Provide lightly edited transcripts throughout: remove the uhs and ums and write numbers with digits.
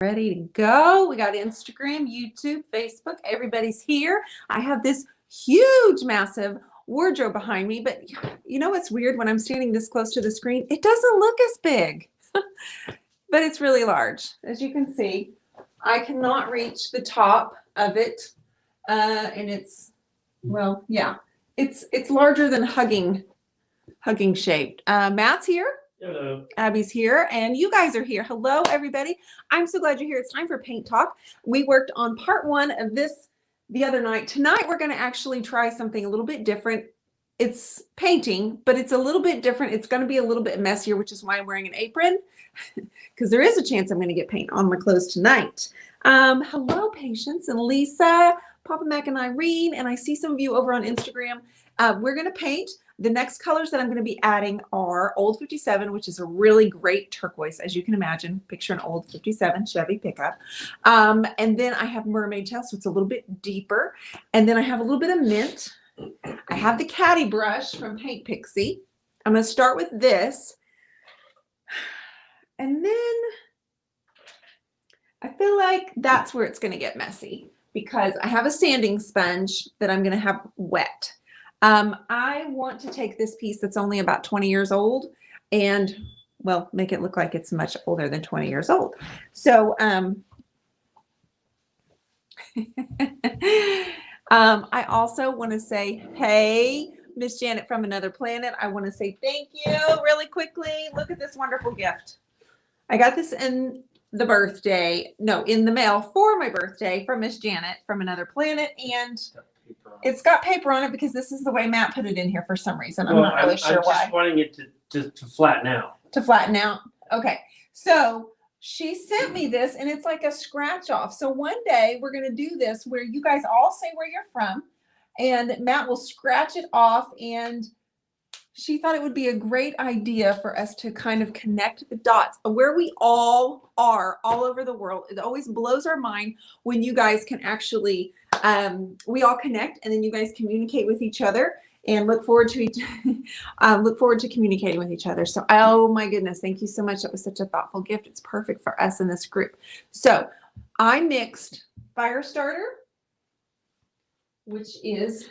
Ready to go. We got Instagram, YouTube, Facebook. Everybody's here. I have this huge, massive wardrobe behind me, but you know what's weird? When I'm standing this close to the screen, it doesn't look as big, but it's really large. As you can see, I cannot reach the top of it, and it's, well, yeah, it's larger than hugging shaped. Matt's here. Hello. Abby's here, and you guys are here. Hello, everybody. I'm so glad you're here. It's time for paint talk. We worked on part one of this the other night. Tonight, we're going to actually try something a little bit different. It's painting, but it's a little bit different. It's going to be a little bit messier, which is why I'm wearing an apron, because there is a chance I'm going to get paint on my clothes tonight. Hello, Patience and Lisa, Papa Mac and Irene, and I see some of you over on Instagram. We're going to paint. The next colors that I'm going to be adding are Old 57, which is a really great turquoise, as you can imagine. Picture an old 57 Chevy pickup. And then I have Mermaid Tail, so it's a little bit deeper. And then I have a little bit of mint. I have the Caddy Brush from Paint Pixie. I'm going to start with this. And then I feel like that's where it's going to get messy, because I have a sanding sponge that I'm going to have wet. I want to take this piece that's only about 20 years old and, well, make it look like it's much older than 20 years old. So I also want to say, hey, Miss Janet from Another Planet, I want to say thank you really quickly. Look at this wonderful gift. I got this in the mail for my birthday from Miss Janet from Another Planet, and it's got paper on it because this is the way Matt put it in here for some reason. I'm not really sure why. I'm just wanting it to flatten out. To flatten out. Okay. So she sent me this, and it's like a scratch off. So one day we're going to do this where you guys all say where you're from, and Matt will scratch it off. And she thought it would be a great idea for us to kind of connect the dots where we all are all over the world. It always blows our mind when you guys can actually, we all connect, and then you guys communicate with each other and look forward to communicating with each other. So, oh my goodness, thank you so much. That was such a thoughtful gift. It's perfect for us in this group. So I mixed Firestarter, which is,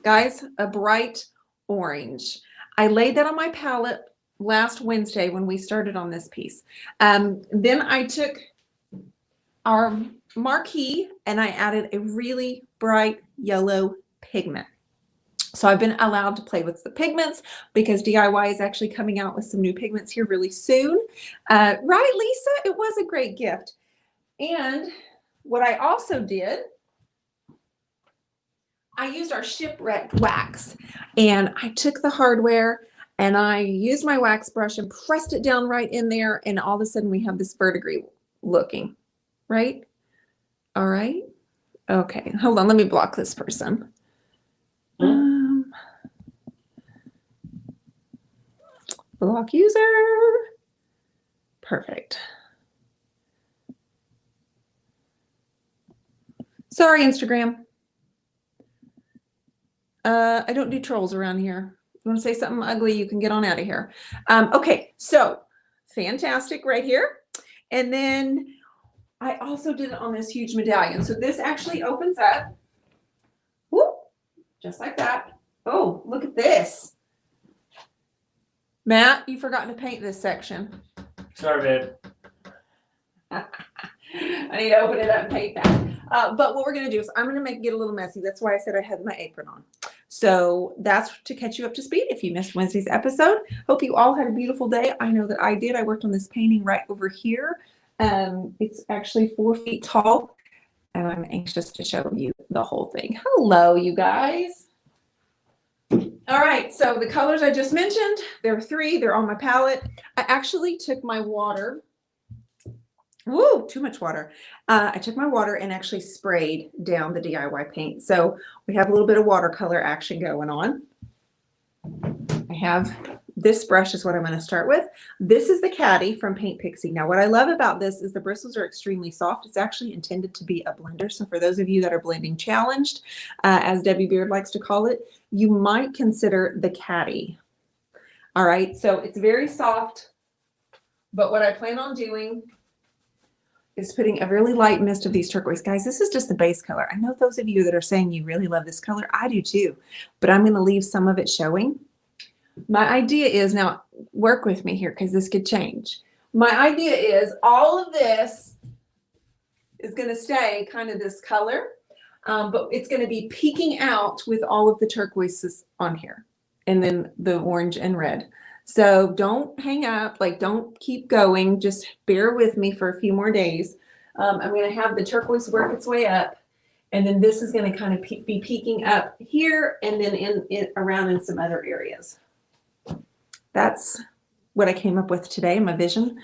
guys, a bright orange. I laid that on my palette last Wednesday when we started on this piece. Then I took our marquee and I added a really bright yellow pigment. So I've been allowed to play with the pigments because DIY is actually coming out with some new pigments here really soon. Right, Lisa? It was a great gift. And what I also did, I used our shipwrecked wax, and I took the hardware and I used my wax brush and pressed it down right in there, and all of a sudden we have this verdigris looking, right? All right. Okay, hold on. Let me block this person. Block user. Perfect. Sorry, Instagram. I don't do trolls around here. If you want to say something ugly, you can get on out of here. Okay, so fantastic right here. And then I also did it on this huge medallion. So this actually opens up. Whoop, just like that. Oh, look at this. Matt, you've forgotten to paint this section. Sorry, babe. I need to open it up and paint that. But what we're going to do is I'm going to get a little messy. That's why I said I had my apron on. So that's to catch you up to speed if you missed Wednesday's episode. Hope you all had a beautiful day. I know that I did. I worked on this painting right over here. It's actually 4 feet tall, and I'm anxious to show you the whole thing. Hello, you guys. All right, so the colors I just mentioned, there are 3. They're on my palette. I actually took my water. Woo, too much water. I took my water and actually sprayed down the DIY paint. So we have a little bit of watercolor action going on. I have this brush is what I'm going to start with. This is the Caddy from Paint Pixie. Now, what I love about this is the bristles are extremely soft. It's actually intended to be a blender. So for those of you that are blending challenged, as Debbie Beard likes to call it, you might consider the Caddy. All right, so it's very soft. But what I plan on doing is putting a really light mist of these turquoise. Guys, this is just the base color. I know those of you that are saying you really love this color. I do too, but I'm going to leave some of it showing. My idea is, now work with me here because this could change. My idea is all of this is going to stay kind of this color, but it's going to be peeking out with all of the turquoises on here, and then the orange and red. So don't hang up, like don't keep going. Just bear with me for a few more days. I'm going to have the turquoise work its way up, and then this is going to kind of be peeking up here and then in around in some other areas. That's what I came up with today, my vision.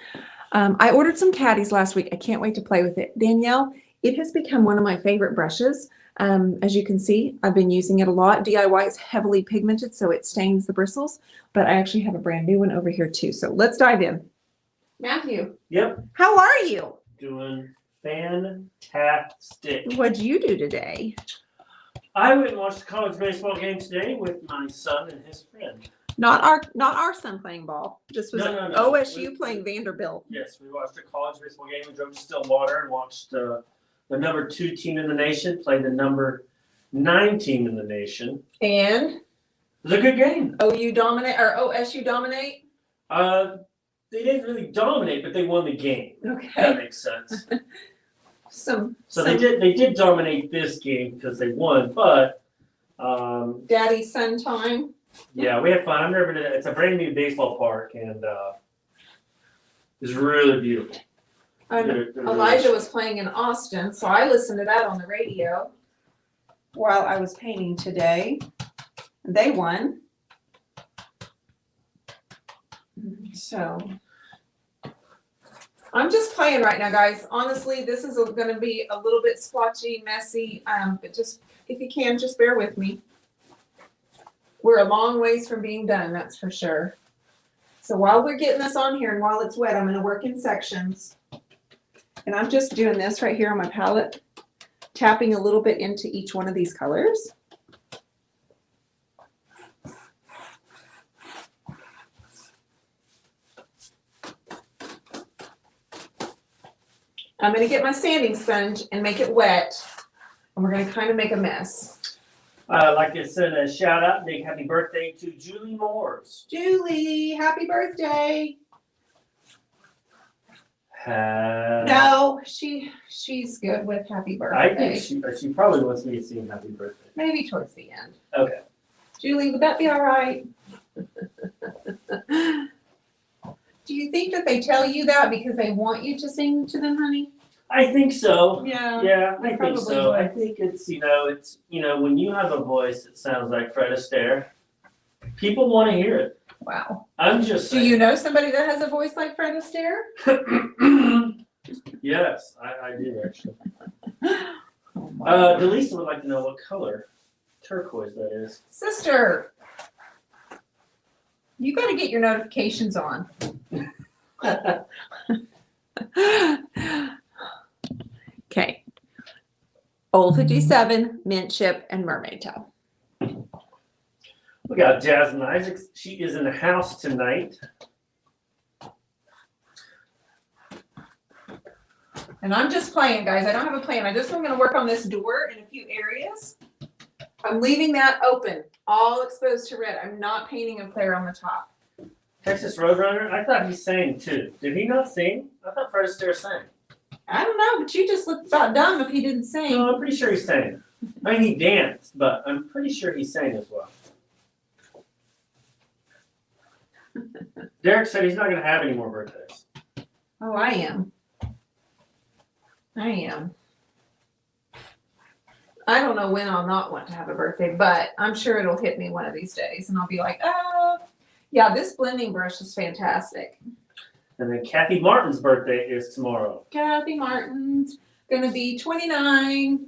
I ordered some caddies last week. I can't wait to play with it. Danielle, it has become one of my favorite brushes. As you can see, I've been using it a lot. DIY is heavily pigmented, so it stains the bristles, but I actually have a brand new one over here too. So let's dive in. Matthew. Yep. How are you? Doing fantastic. What'd you do today? I went and watched the college baseball game today with my son and his friend. Not our son playing ball. This was No. OSU playing Vanderbilt. Yes, we watched a college baseball game. We drove to Stillwater and watched the number 2 team in the nation play the number 9 team in the nation. And it was a good game. OU dominate or OSU dominate? They didn't really dominate, but they won the game. Okay. That makes sense. They did dominate this game because they won, but daddy son time. Yeah, we had fun. I've never been to, it's a brand new baseball park, and it's really beautiful. Elijah was playing in Austin, so I listened to that on the radio while I was painting today. They won. So I'm just playing right now, guys. Honestly, this is going to be a little bit splotchy, messy, but just, if you can, just bear with me. We're a long ways from being done, that's for sure. So while we're getting this on here and while it's wet, I'm going to work in sections. And I'm just doing this right here on my palette, tapping a little bit into each one of these colors. I'm going to get my sanding sponge and make it wet, and we're going to kind of make a mess. I'd like to send a shout out, big happy birthday to Julie Moores. Julie, happy birthday. No, she's good with happy birthday. I think she probably wants me to sing happy birthday. Maybe towards the end. Okay. Julie, would that be all right? Do you think that they tell you that because they want you to sing to them, honey? I think so. Yeah, I think so. would. I think it's when you have a voice that sounds like Fred Astaire, people want to hear it. Wow. I'm just saying. Do you know somebody that has a voice like Fred Astaire? Yes, I do actually. Oh Delisa would like to know what color turquoise that is. Sister, you got to get your notifications on. Okay. Old 57, mint chip, and mermaid tail. We got Jasmine Isaacs. She is in the house tonight. And I'm just playing, guys. I don't have a plan. I'm going to work on this door in a few areas. I'm leaving that open, all exposed to red. I'm not painting a flare on the top. Texas Roadrunner, I thought he sang too. Did he not sing? I thought Fred Astaire sang. I don't know, but you just looked about dumb if he didn't sing. No, I'm pretty sure he sang. I mean, he danced, but I'm pretty sure he sang as well. Derek said he's not going to have any more birthdays. Oh, I am. I don't know when I'll not want to have a birthday, but I'm sure it'll hit me one of these days, and I'll be like, oh, yeah, this blending brush is fantastic. And then Kathy Martin's birthday is tomorrow. Kathy Martin's going to be 29.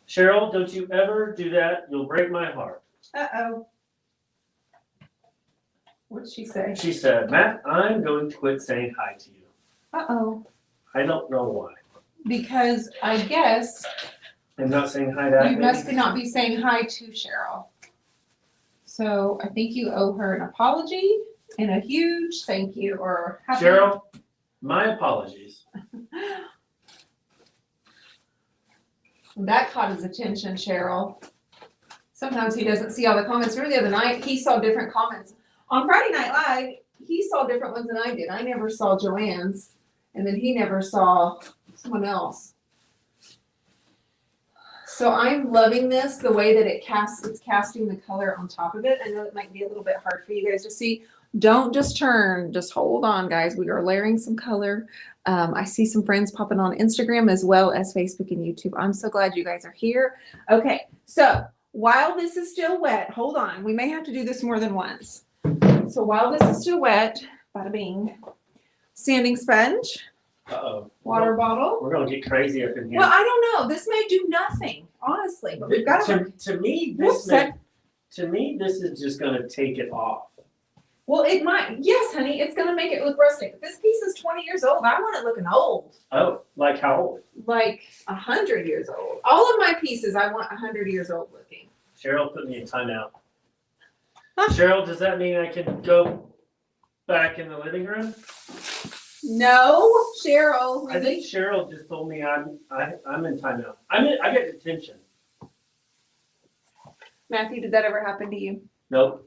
Cheryl, don't you ever do that. You'll break my heart. Uh-oh. What did she say? She said, Matt, I'm going to quit saying hi to you. Uh-oh. I don't know why. Because I guess I'm not saying hi to that. you must not be saying hi to Cheryl. So I think you owe her an apology and a huge thank you. Or happy. Cheryl, my apologies. That caught his attention, Cheryl. Sometimes he doesn't see all the comments. Remember the other night, he saw different comments. On Friday Night Live, he saw different ones than I did. I never saw Joanne's, and then he never saw someone else. So I'm loving this, the way that it's casting the color on top of it. I know it might be a little bit hard for you guys to see. Don't just turn, just hold on, guys. We are layering some color. I see some friends popping on Instagram as well as Facebook and YouTube. I'm so glad you guys are here. Okay, so while this is still wet, hold on. We may have to do this more than once. So while this is still wet, bada bing, sanding sponge, water bottle. We're gonna get crazy up in here. Well, I don't know. This may do nothing, honestly, but we've got to me, this is just gonna take it off. Well, it might. Yes, honey, it's going to make it look rustic. But this piece is 20 years old. I want it looking old. Oh, like how old? Like 100 years old. All of my pieces, I want 100 years old looking. Cheryl put me in timeout. Cheryl, does that mean I can go back in the living room? No, Cheryl. I think Cheryl just told me I'm in timeout. I get detention. Matthew, did that ever happen to you? Nope.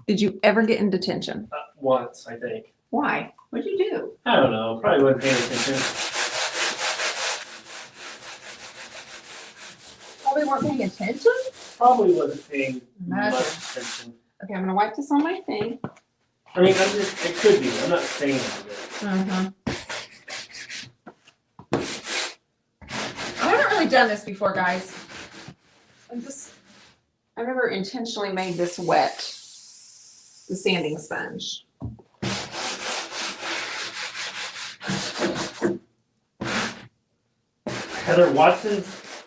Did you ever get in detention? Once, I think. Why? What'd you do? I don't know. Probably wasn't paying attention. Probably weren't paying attention? Probably wasn't paying Imagine. much attention. Okay, I'm going to wipe this on my thing. I mean, it could be. I'm not saying it. I haven't really done this before, guys. I've never intentionally made this wet, the sanding sponge. Heather Watson's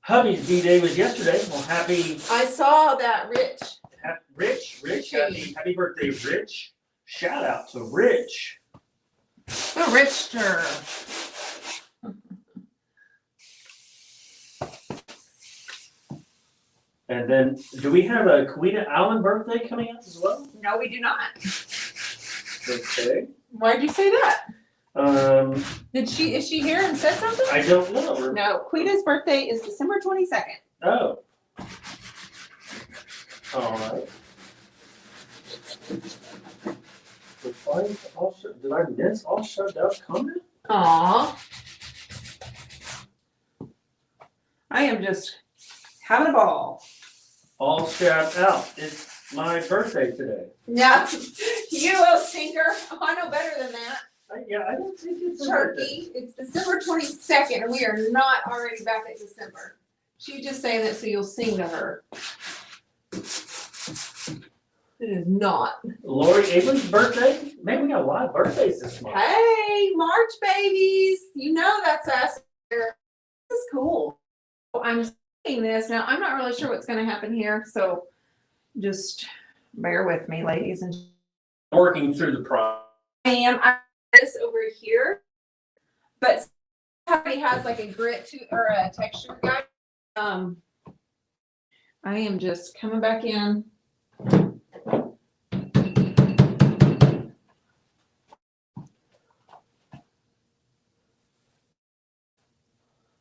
hubby's D-Day was yesterday. Well, happy. I saw that, Rich. Rich, happy birthday, Rich. Shout out to Rich. The Richter. And then, do we have a Kawita Allen birthday coming up as well? No, we do not. Okay. Why'd you say that? Is she here and said something? I don't know. No, Quita's birthday is December 22nd. Oh. All right. Did I miss all shut down comment? Aw. I am just having a ball. All strapped out. It's my birthday today. Yeah, you little stinker. Oh, I know better than that. I don't think it's Turkey. It's December 22nd, and we are not already back at December. She's just saying that so you'll sing to her. It is not. Lori Abram's birthday? Man, we got a lot of birthdays this month. Hey, March babies. You know that's us here. This is cool. I'm saying this. Now, I'm not really sure what's going to happen here, so just bear with me, ladies and gentlemen. Working through the process. I this over here, but somebody has like a grit to or a texture guide. I am just coming back in.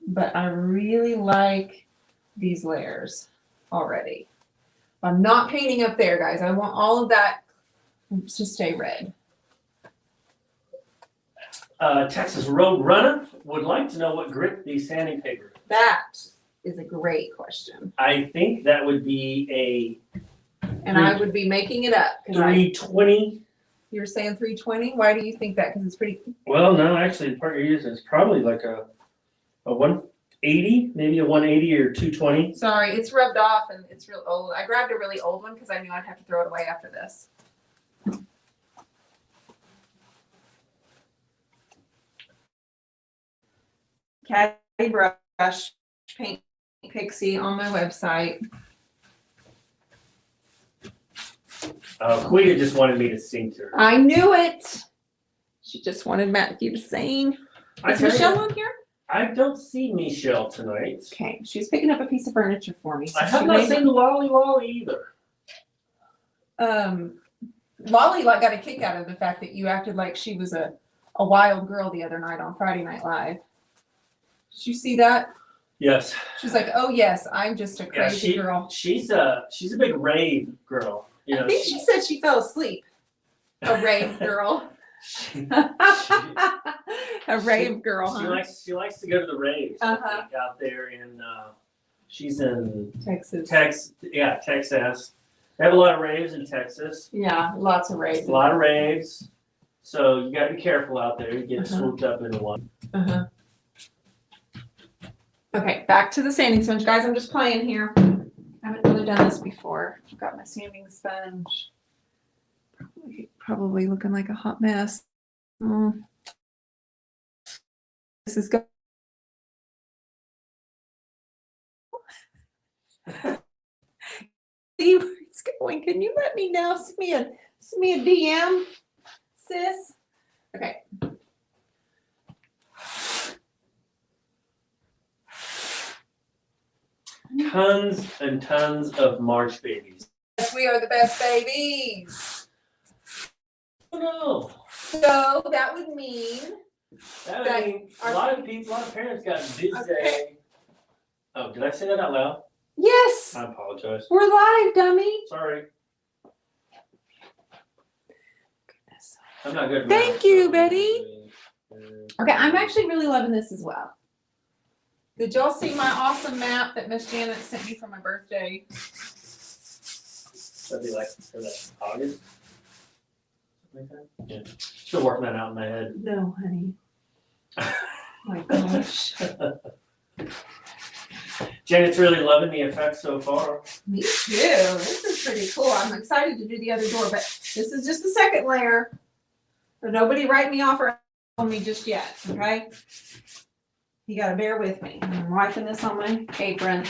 But I really like these layers already. I'm not painting up there, guys. I want all of that to stay red. Texas Road Runner would like to know what grit the sanding paper. That is a great question. I think that would be And I would be making it up. 320. You're saying 320? Why do you think that? Because it's pretty. Well, no, actually, the part you're using is probably like a 180, maybe a 180 or 220. Sorry, it's rubbed off and it's real old. I grabbed a really old one because I knew I'd have to throw it away after this. Caddy Brush Paint Pixie on my website. Quita just wanted me to sing to her. I knew it. She just wanted Matthew to sing. Is Michelle on here? I don't see Michelle tonight. Okay, she's picking up a piece of furniture for me. So I have not seen Lolly either. Lolly got a kick out of the fact that you acted like she was a wild girl the other night on Friday Night Live. Did you see that? Yes. She's like, oh yes, I'm just a crazy girl. She's a big rave girl. You know, I think she said she fell asleep. A rave girl. A rave girl, huh? She likes to go to the raves. I think, out there in she's in Texas. Texas. They have a lot of raves in Texas. Yeah, lots of raves. A lot of raves. So you gotta be careful out there. You get swooped up into one. Okay, back to the sanding sponge. Guys, I'm just playing here. I haven't really done this before. I've got my sanding sponge. Probably looking like a hot mess. This is good. See where it's going. Can you let me know? Send me a DM, sis. Okay. Tons and tons of March babies. Yes, we are the best babies. Oh no. So that would mean a lot of parents got busy. Okay. Oh, did I say that out loud? Yes. I apologize. We're live, dummy. Sorry. Goodness. I'm not good. Thank you, Betty. Okay, I'm actually really loving this as well. Did y'all see my awesome map that Miss Janet sent me for my birthday? That'd be like for the August. Like that? Yeah. Still working that out in my head. No, honey. My gosh. Janet's really loving the effect so far. Me too. This is pretty cool. I'm excited to do the other door, but this is just the second layer. So nobody write me off or on me just yet, okay? You gotta bear with me. I'm wiping this on my apron.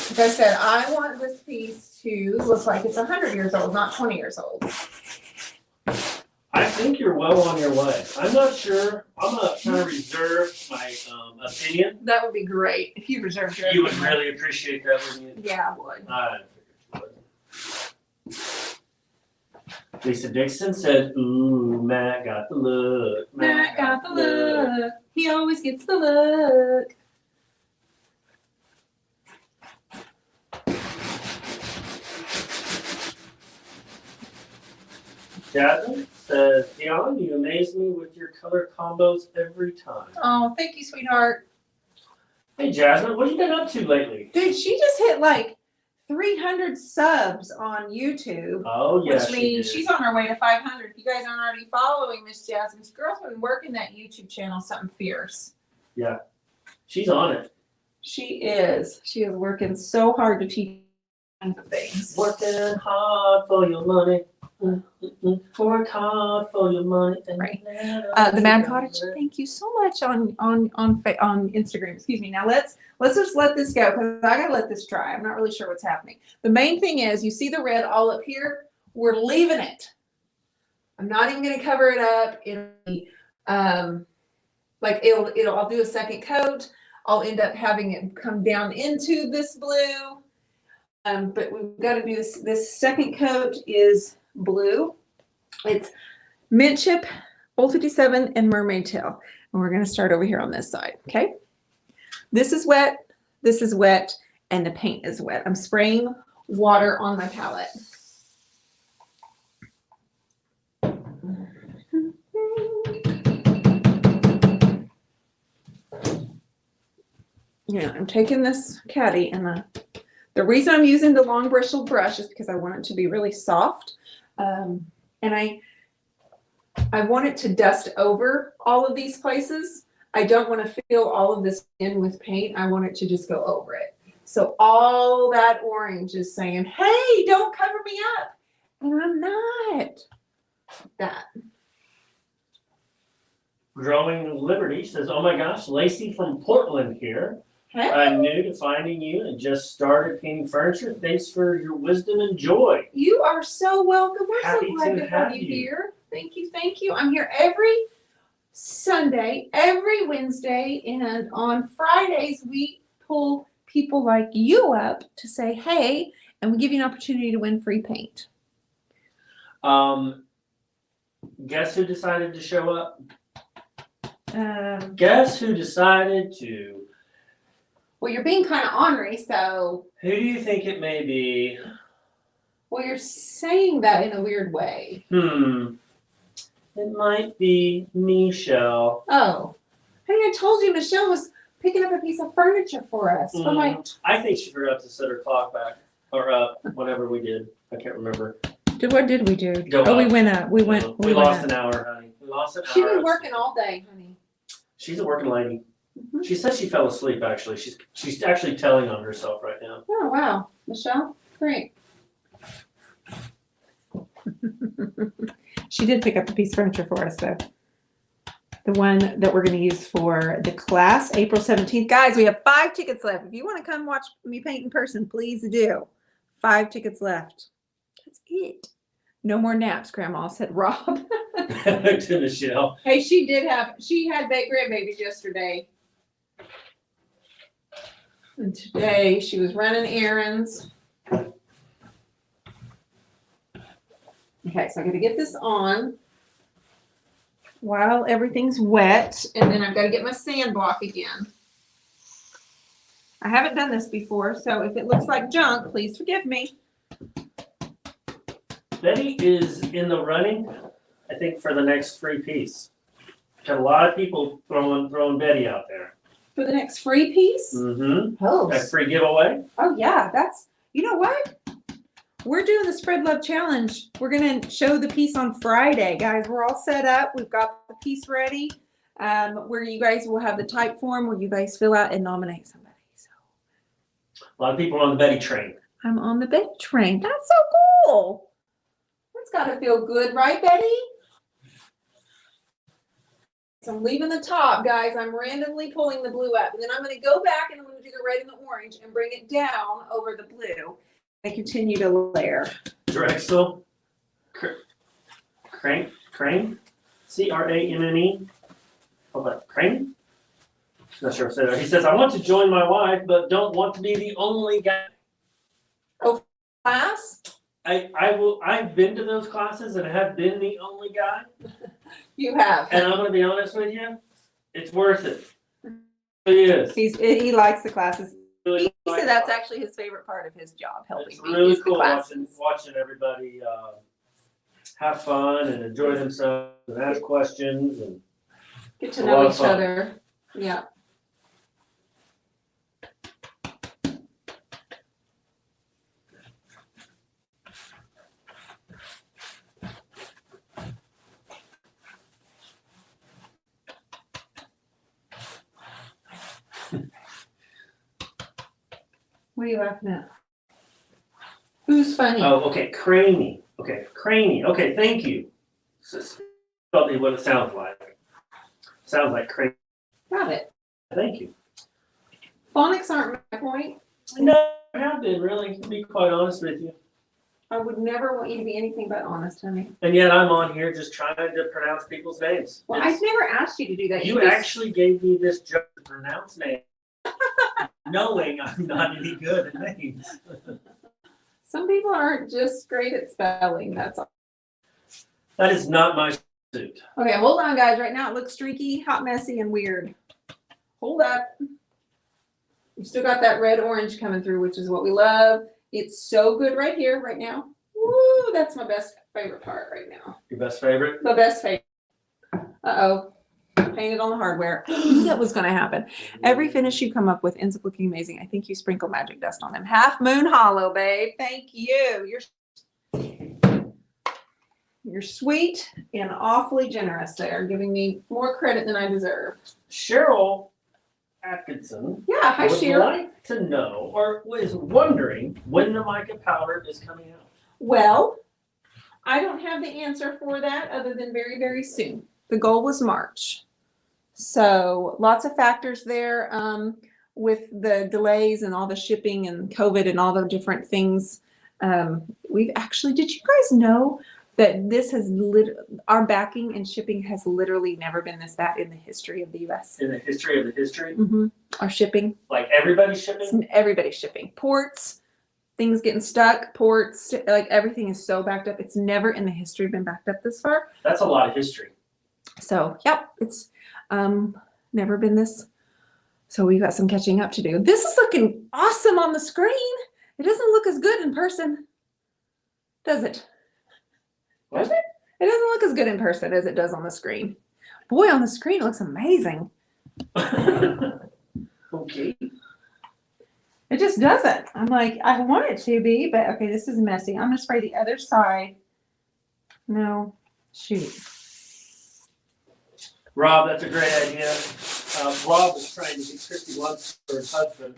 Like I said, I want this piece to look like it's 100 years old, not 20 years old. I think you're well on your way. I'm not sure. I'm gonna kind of reserve my opinion. That would be great if you reserved your opinion. You would really appreciate that, wouldn't you? Yeah, I would. I figured you would. Lisa Dixon said, ooh, Matt got the look. Matt got the look. He always gets the look. Jasmine says, Dionne, you amaze me with your color combos every time. Oh, thank you, sweetheart. Hey, Jasmine, what have you been up to lately? Dude, she just hit like 300 subs on YouTube. Oh, yeah. Which means she's on her way to 500. If you guys aren't already following Miss Jasmine, this girl's been working that YouTube channel something fierce. Yeah. She's on it. She is. She is working so hard to teach things. Working hard for your money. Work hard for your money. Right. The Mad Cottage. Thank you so much on Instagram. Excuse me. Now let's just let this go because I gotta let this dry. I'm not really sure what's happening. The main thing is you see the red all up here. We're leaving it. I'm not even gonna cover it up. I'll do a second coat. I'll end up having it come down into this blue. But we've got to do this. This second coat is blue. It's mint chip, Old 57, and mermaid tail. And we're going to start over here on this side. Okay. This is wet, and the paint is wet. I'm spraying water on my palette. Yeah, I'm taking this Caddy, and the reason I'm using the long bristle brush is because I want it to be really soft. And I want it to dust over all of these places. I don't want to fill all of this in with paint. I want it to just go over it. So all that orange is saying, hey, don't cover me up. And I'm not. That. Growing Liberty says, oh my gosh, Lacey from Portland here. Hey. I'm new to finding you and just started painting furniture. Thanks for your wisdom and joy. You are so welcome. We're Happy so glad to to have you here. Thank you. Thank you. I'm here every Sunday, every Wednesday, and on Fridays we pull people like you up to say, hey, and we give you an opportunity to win free paint. Guess who decided to show up? Guess who decided to? Well, you're being kind of ornery, so. Who do you think it may be? Well, you're saying that in a weird way. It might be Michelle. Oh. Honey, I told you Michelle was picking up a piece of furniture for us. I think she forgot to set her clock back. Or up, whatever we did. I can't remember. What did we do? Go we up. went up. We lost an hour, honey. We lost an hour. She's been working all day, honey. She's a working lady. She says she fell asleep, actually. She's actually telling on herself right now. Oh, wow. Michelle, great. She did pick up a piece of furniture for us, though. The one that we're going to use for the class, April 17th. Guys, we have 5 tickets left. If you want to come watch me paint in person, please do. 5 tickets left. That's it. No more naps, Grandma said, Rob. To Michelle. Hey, she had grandbabies yesterday. And today she was running errands. Okay, so I'm going to get this on while everything's wet, and then I've got to get my sand block again. I haven't done this before, so if it looks like junk, please forgive me. Betty is in the running, I think, for the next free piece. Got a lot of people throwing Betty out there. For the next free piece? Mm-hmm. Oh. That free giveaway? Oh, yeah. You know what? We're doing the Spread Love Challenge. We're going to show the piece on Friday. Guys, we're all set up. We've got the piece ready where you guys will have the type form where you guys fill out and nominate somebody. So a lot of people are on the Betty train. I'm on the Betty train. That's so cool. That's got to feel good, right, Betty? So I'm leaving the top, guys. I'm randomly pulling the blue up. And then I'm going to go back and I'm going to do the red and the orange and bring it down over the blue and continue to layer. Drexel. Crane? C-R-A-M-M-E? Oh, but Crane? Not sure if I said that. He says, I want to join my wife, but don't want to be the only guy. Oh, class? I've been to those classes and have been the only guy. You have. And I'm going to be honest with you, it's worth it. It is. He likes the classes. Really He said that's actually his favorite part of his job, helping it's me. really It's cool the watching everybody have fun and enjoy themselves and ask questions and get to know each other. Yeah. What are you laughing at? Who's funny? Oh, okay, Craney. Okay, Craney. Okay, thank you. Probably what it sounds like. Sounds like Craney. Got it. Thank you. Phonics aren't my point. No, I have been really, to be quite honest with you. I would never want you to be anything but honest, honey. And yet I'm on here just trying to pronounce people's names. Well, I've never asked you to do that. You actually gave me this job to pronounce names, knowing I'm not any good at names. Some people aren't just great at spelling, that's all. That is not my suit. Okay, hold on, guys. Right now it looks streaky, hot, messy, and weird. Hold up. We still got that red-orange coming through, which is what we love. It's so good right here, right now. Woo, that's my favorite part right now. Your best favorite? The best favorite. Uh-oh. Painted on the hardware. That was going to happen. Every finish you come up with ends up looking amazing. I think you sprinkle magic dust on them. Half Moon Hollow, babe. Thank you. You're sweet and awfully generous there, giving me more credit than I deserve. Cheryl Atkinson. Yeah, hi, would Cheryl. like to know, or is wondering, when the Mica powder is coming out. Well, I don't have the answer for that other than very, very soon. The goal was March. So lots of factors there with the delays and all the shipping and COVID and all the different things. We've actually, did you guys know that this has our backing and shipping has literally never been this bad in the history of the U.S. In the history of the history? Mm-hmm. Our shipping. Like everybody's shipping? Everybody's shipping. Ports, things getting stuck, ports, like everything is so backed up. It's never in the history been backed up this far. That's a lot of history. So, yep, it's never been this. So we've got some catching up to do. This is looking awesome on the screen. It doesn't look as good in person, does it? What? Does it? It doesn't look as good in person as it does on the screen. Boy, on the screen it looks amazing. Okay. It just doesn't. I'm like, I want it to be, but okay, this is messy. I'm gonna spray the other side. No, shoot. Rob, that's a great idea. Rob was trying to get Christy Lunsford's husband,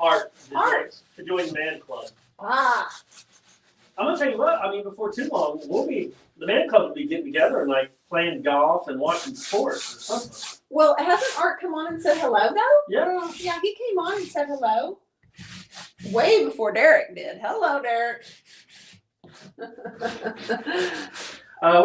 Art, to join the man club. Ah. I'm gonna tell you what. I mean, before too long, the man club will be getting together and like playing golf and watching sports or something. Well, hasn't Art come on and said hello though? Yeah. Yeah, he came on and said hello. Way before Derek did. Hello, Derek. We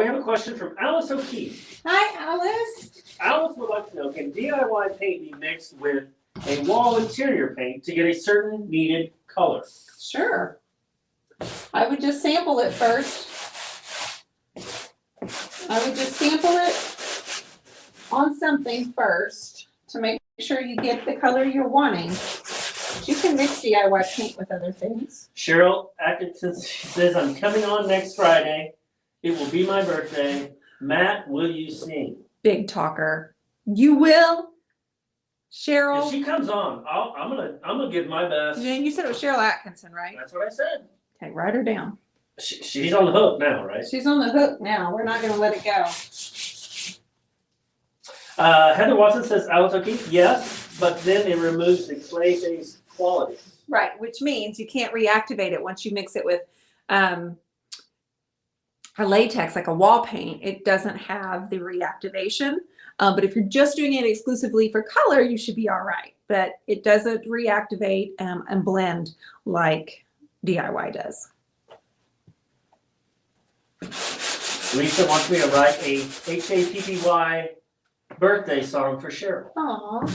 have a question from Alice O'Keefe. Hi, Alice. Alice would like to know, can DIY paint be mixed with a wall interior paint to get a certain needed color? Sure. I would just sample it first. I would just sample it on something first to make sure you get the color you're wanting. You can mix DIY paint with other things. Cheryl Atkinson says, I'm coming on next Friday. It will be my birthday. Matt, will you sing? Big talker. You will, Cheryl. If she comes on, I'm gonna give my best. You said it was Cheryl Atkinson, right? That's what I said. Okay, write her down. She's on the hook now, right? She's on the hook now. We're not going to let it go. Heather Watson says, Alice O'Keefe, yes, but then it removes the clay-based qualities. Right, which means you can't reactivate it once you mix it with a latex, like a wall paint. It doesn't have the reactivation. But if you're just doing it exclusively for color, you should be all right. But it doesn't reactivate and blend like DIY does. Lisa wants me to write a HAPPY birthday song for Cheryl. Aww.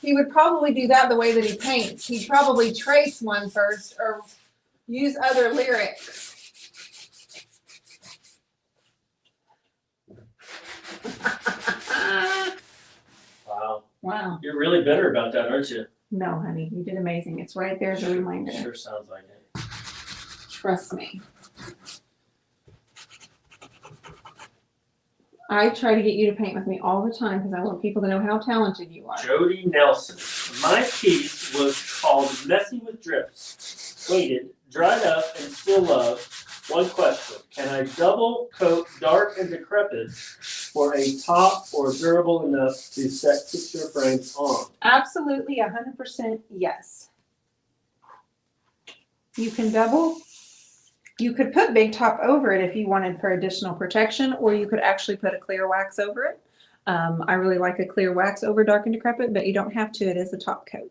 He would probably do that the way that he paints. He'd probably trace one first or use other lyrics. Wow. Wow. You're really bitter about that, aren't you? No, honey, you did amazing. It's right there as a reminder. Sure sounds like it. Trust me. I try to get you to paint with me all the time because I want people to know how talented you are. Jody Nelson. My piece was called Messy with Drips. Waited, dried up, and still love. One question. Can I double coat dark and decrepit for a top or durable enough to set picture frames on? Absolutely, 100% yes. You can double. You could put Big Top over it if you wanted for additional protection, or you could actually put a clear wax over it. I really like a clear wax over dark and decrepit, but you don't have to. It is a top coat.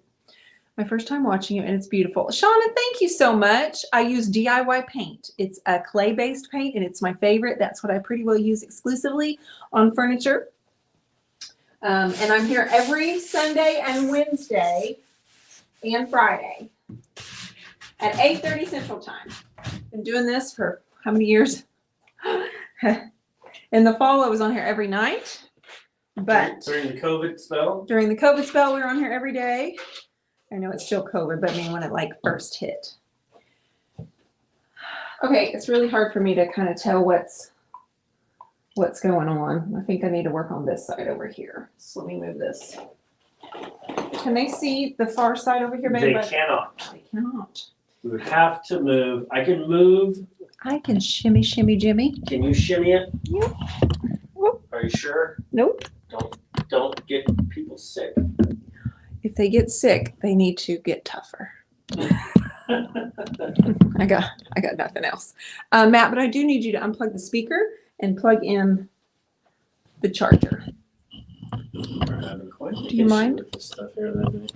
My first time watching it, and it's beautiful. Shauna, thank you so much. I use DIY paint. It's a clay-based paint, and it's my favorite. That's what I pretty well use exclusively on furniture. And I'm here every Sunday and Wednesday and Friday at 8:30 Central Time. Been doing this for how many years? In the fall, I was on here every night. But during the COVID spell? During the COVID spell, we were on here every day. I know it's still COVID, but I mean when it like first hit. Okay, it's really hard for me to kind of tell what's going on. I think I need to work on this side over here. So let me move this. Can they see the far side over here, babe? They cannot. They cannot. We would have to move. I can move. I can shimmy, shimmy, Jimmy. Can you shimmy it? Yep. Are you sure? Nope. Don't get people sick. If they get sick, they need to get tougher. I got nothing else. Matt, but I do need you to unplug the speaker and plug in the charger. Do you mind? With this stuff here lately.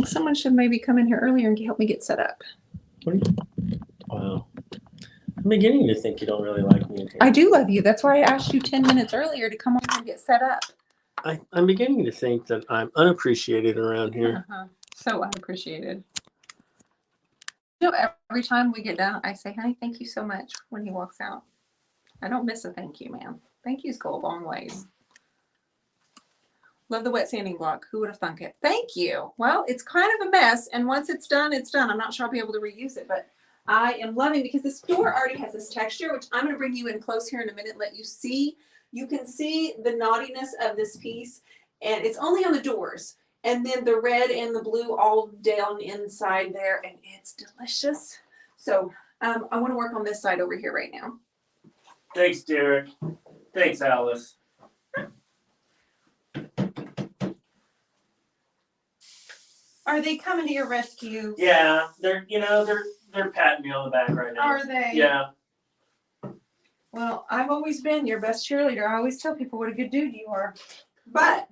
Someone should maybe come in here earlier and help me get set up. Wow. I'm beginning to think you don't really like me in here. I do love you. That's why I asked you 10 minutes earlier to come over and get set up. I'm beginning to think that I'm unappreciated around here. So unappreciated. You know, every time we get done, I say, honey, thank you so much when he walks out. I don't miss a thank you, man. Thank yous go a long ways. Love the wet sanding block. Who would have thunk it? Thank you. Well, it's kind of a mess, and once it's done, it's done. I'm not sure I'll be able to reuse it, but I am loving because this door already has this texture, which I'm going to bring you in close here in a minute, let you see. You can see the naughtiness of this piece, and it's only on the doors. And then the red and the blue all down inside there, and it's delicious. So I want to work on this side over here right now. Thanks, Derek. Thanks, Alice. Are they coming to your rescue? Yeah, they're patting me on the back right now. Are they? Yeah. Well, I've always been your best cheerleader. I always tell people what a good dude you are. But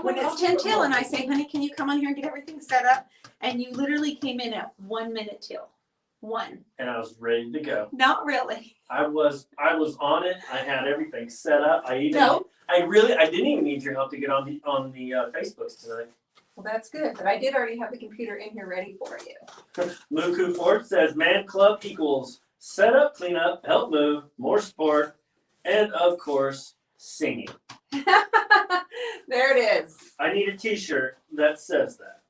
when it's 10 till and I say, honey, can you come on here and get everything set up? And you literally came in at 1 minute till. 1. And I was ready to go. Not really. I was on it. I had everything set up. I No. didn't even need your help to get on the Facebooks tonight. Well, that's good. But I did already have the computer in here ready for you. Muku Ford says, man club equals set up, clean up, help move, more sport, and of course, singing. There it is. I need a t-shirt that says that.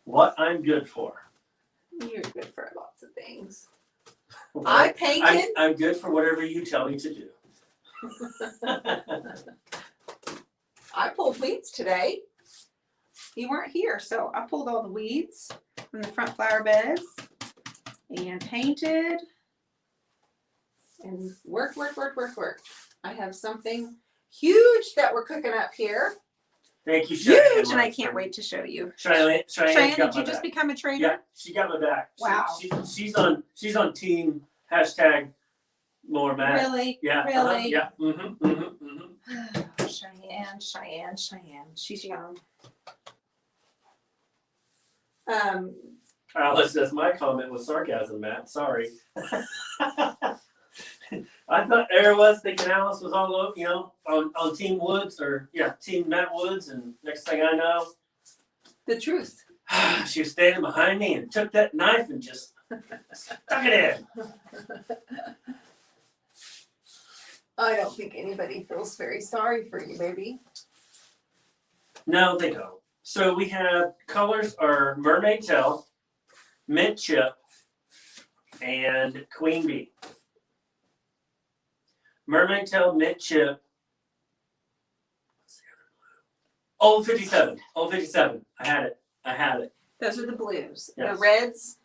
What I'm good for. You're good for lots of things. I painted. I'm good for whatever you tell me to do. I pulled weeds today. You weren't here, so I pulled all the weeds from the front flower beds and painted and work. I have something huge that we're cooking up here. Thank you, Cheyenne. Huge, and I can't wait to show you. Cheyenne, Did you just become a trader? Yeah, she got my back. Wow. She's on team # more Matt. Really? Yeah. Really? Yeah. Cheyenne. She's young. Alice says my comment was sarcasm, Matt. Sorry. I thought Era was thinking Alice was all over, on Team Woods Team Matt Woods, and next thing I know, The truth. she was standing behind me and took that knife and just stuck it in. I don't think anybody feels very sorry for you, baby. No, they don't. So we have colors are Mermaid Tail, Mint Chip, and Queen Bee. Mermaid Tail, Mint Chip. What's the other blue? Old 57. I had it. Those are the blues. Yes. The reds,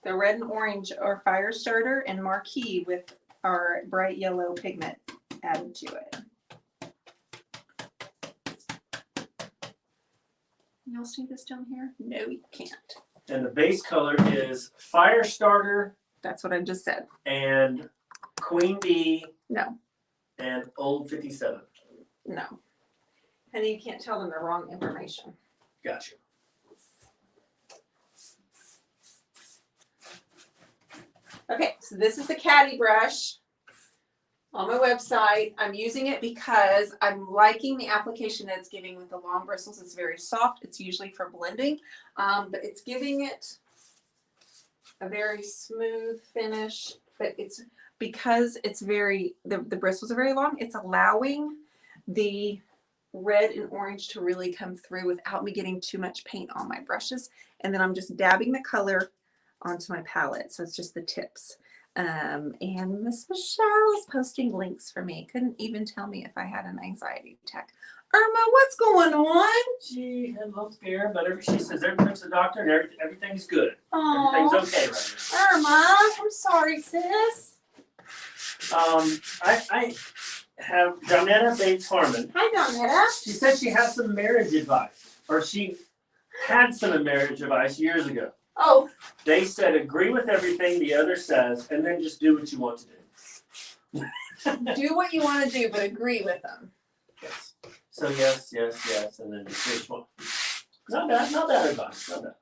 the red and orange are Fire Starter and Marquee with our bright yellow pigment added to it. Y'all see this down here? No, you can't. And the base color is Fire Starter That's what I just said. and Queen Bee. No. And Old 57. No. Honey, you can't tell them the wrong information. Gotcha. Okay, so this is the Caddy Brush on my website. I'm using it because I'm liking the application that it's giving with the long bristles. It's very soft. It's usually for blending, but it's giving it a very smooth finish. But it's because it's very, the bristles are very long, it's allowing the red and orange to really come through without me getting too much paint on my brushes. And then I'm just dabbing the color onto my palette. So it's just the tips. And Miss Michelle is posting links for me. Couldn't even tell me if I had an anxiety attack. Irma, what's going on? She had a little scare, but she says everything's the doctor and everything's good. Oh, Everything's okay right now. Irma, I'm sorry, sis. I have Donetta Bates Harmon. Hi, Donetta. She said she has some marriage advice, or she had some marriage advice years ago. Oh, They said agree with everything the other says, and then just do what you want to do. do what you want to do, but agree with them. Yes. So yes, and then just which one. Not bad advice. Not bad.